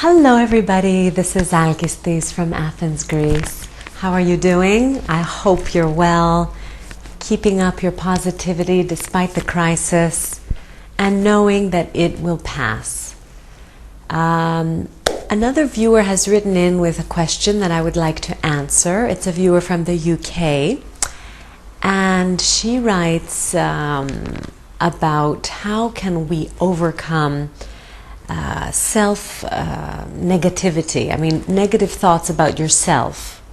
Hello everybody, this is Esteem from Athens, Greece. How are you doing? I hope you're well, keeping up your positivity despite the crisis and knowing that it will pass. Another viewer has written in with a question that I would like to answer. It's a viewer from the UK, and she writes about how can we overcome self-negativity. I mean, negative thoughts about yourself,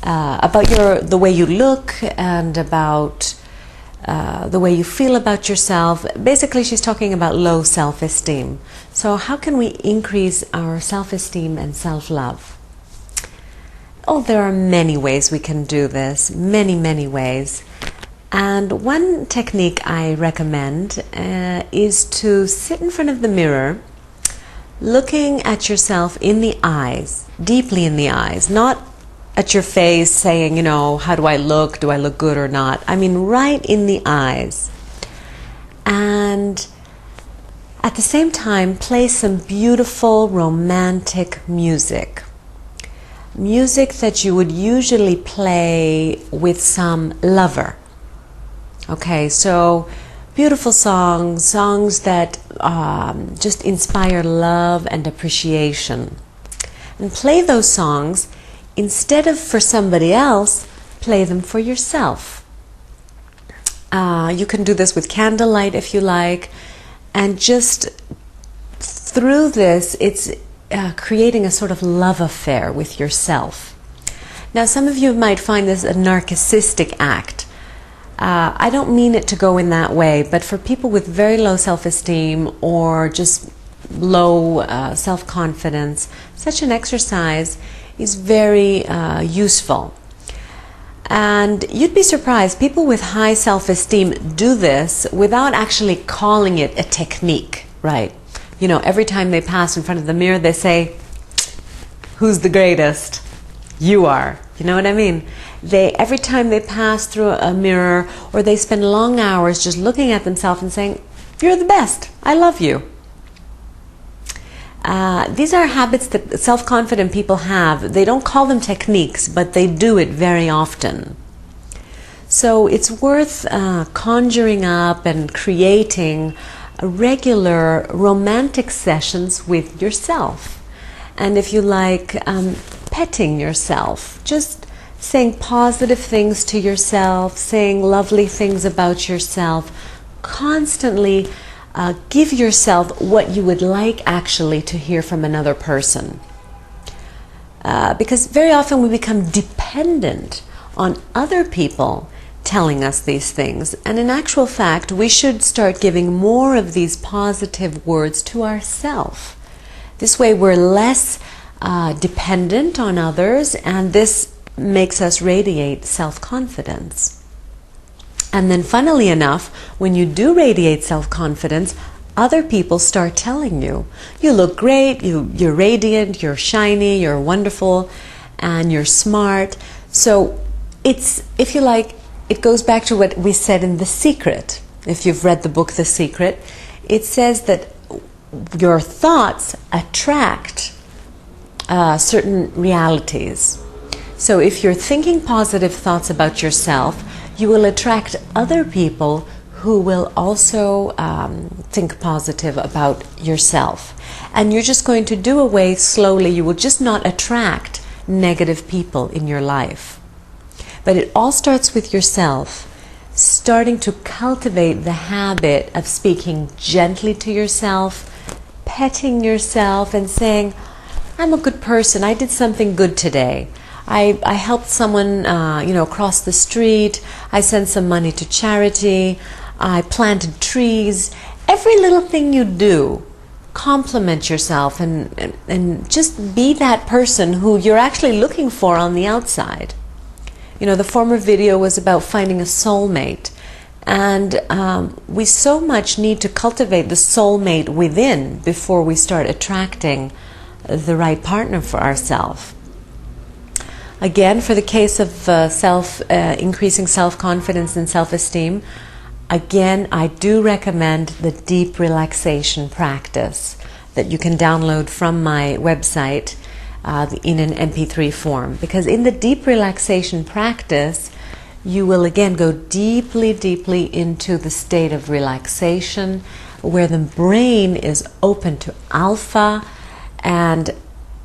about the way you look and about the way you feel about yourself. Basically, she's talking about low self-esteem. So how can we increase our self-esteem and self-love? Oh, there are many ways we can do this, many ways. And one technique I recommend is to sit in front of the mirror, looking at yourself in the eyes, deeply in the eyes, not at your face saying, how do I look good or not? I mean, right in the eyes. And at the same time, play some beautiful romantic music. Music that you would usually play with some lover. Okay, so beautiful songs that just inspire love and appreciation. And play those songs, instead of for somebody else, play them for yourself. You can do this with candlelight if you like, and just through this, it's creating a sort of love affair with yourself. Now, some of you might find this a narcissistic act. I don't mean it to go in that way, but for people with very low self-esteem or just low self-confidence, such an exercise is very useful. And you'd be surprised, people with high self-esteem do this without actually calling it a technique, right? Every time they pass in front of the mirror, they say, "Who's the greatest? You are." You know what I mean? Every time they pass through a mirror, or they spend long hours just looking at themselves and saying, "You're the best. I love you." These are habits that self-confident people have. They don't call them techniques, but they do it very often. So it's worth conjuring up and creating regular romantic sessions with yourself. And if you like, petting yourself, just saying positive things to yourself, saying lovely things about yourself, constantly give yourself what you would like actually to hear from another person. Because very often we become dependent on other people telling us these things. And in actual fact, we should start giving more of these positive words to ourselves. This way we're less dependent on others, and this makes us radiate self-confidence. And then funnily enough, when you do radiate self-confidence, other people start telling you, you look great, you're radiant, you're shiny, you're wonderful, and you're smart. So it's, if you like, it goes back to what we said in The Secret. If you've read the book The Secret, it says that your thoughts attract certain realities. So if you're thinking positive thoughts about yourself, you will attract other people who will also think positive about yourself. And you're just going to do away slowly. You will just not attract negative people in your life. But it all starts with yourself, starting to cultivate the habit of speaking gently to yourself, petting yourself and saying, "I'm a good person. I did something good today. I helped someone cross the street. I sent some money to charity. I planted trees." Every little thing you do, compliment yourself and just be that person who you're actually looking for on the outside. The former video was about finding a soulmate. And we so much need to cultivate the soulmate within before we start attracting the right partner for ourselves. Again, for the case of increasing self-confidence and self-esteem, again, I do recommend the deep relaxation practice. that you can download from my website in an MP3 form. Because in the deep relaxation practice, you will again go deeply, deeply into the state of relaxation where the brain is open to alpha, and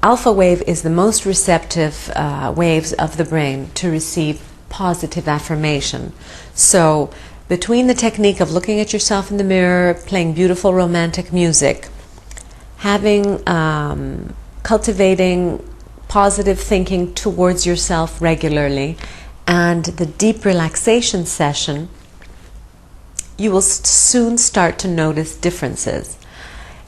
alpha wave is the most receptive waves of the brain to receive positive affirmation. So between the technique of looking at yourself in the mirror, playing beautiful romantic music, having cultivating positive thinking towards yourself regularly, and the deep relaxation session, you will soon start to notice differences.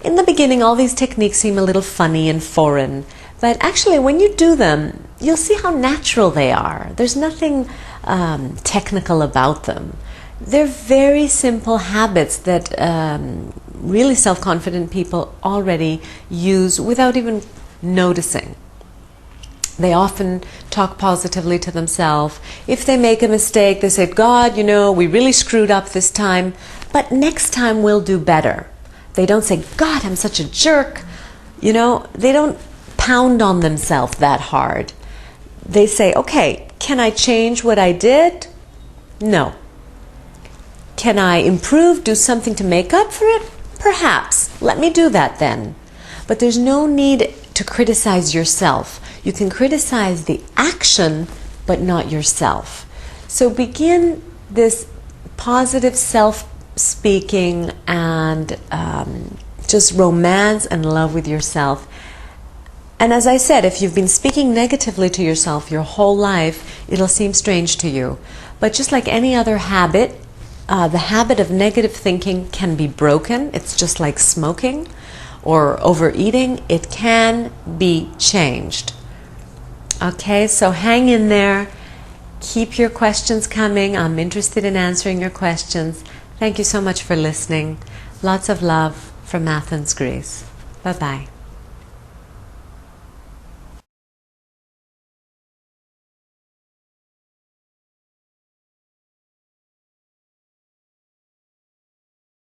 In the beginning, all these techniques seem a little funny and foreign, but actually when you do them, you'll see how natural they are. There's nothing technical about them. They're very simple habits that really self-confident people already use without even noticing. They often talk positively to themselves. If they make a mistake, they say, God, you know, we really screwed up this time, but next time we'll do better. They don't say, God, I'm such a jerk. You know, they don't pound on themselves that hard. They say, okay, can I change what I did? No. Can I improve, do something to make up for it? Perhaps. Let me do that then. But there's no need to criticize yourself. You can criticize the action, but not yourself. So begin this positive self-speaking and just romance and love with yourself. And as I said, if you've been speaking negatively to yourself your whole life, it'll seem strange to you. But just like any other habit, the habit of negative thinking can be broken. It's just like smoking or overeating. It can be changed. Okay, so hang in there. Keep your questions coming. I'm interested in answering your questions. Thank you so much for listening. Lots of love from Athens, Greece. Bye-bye.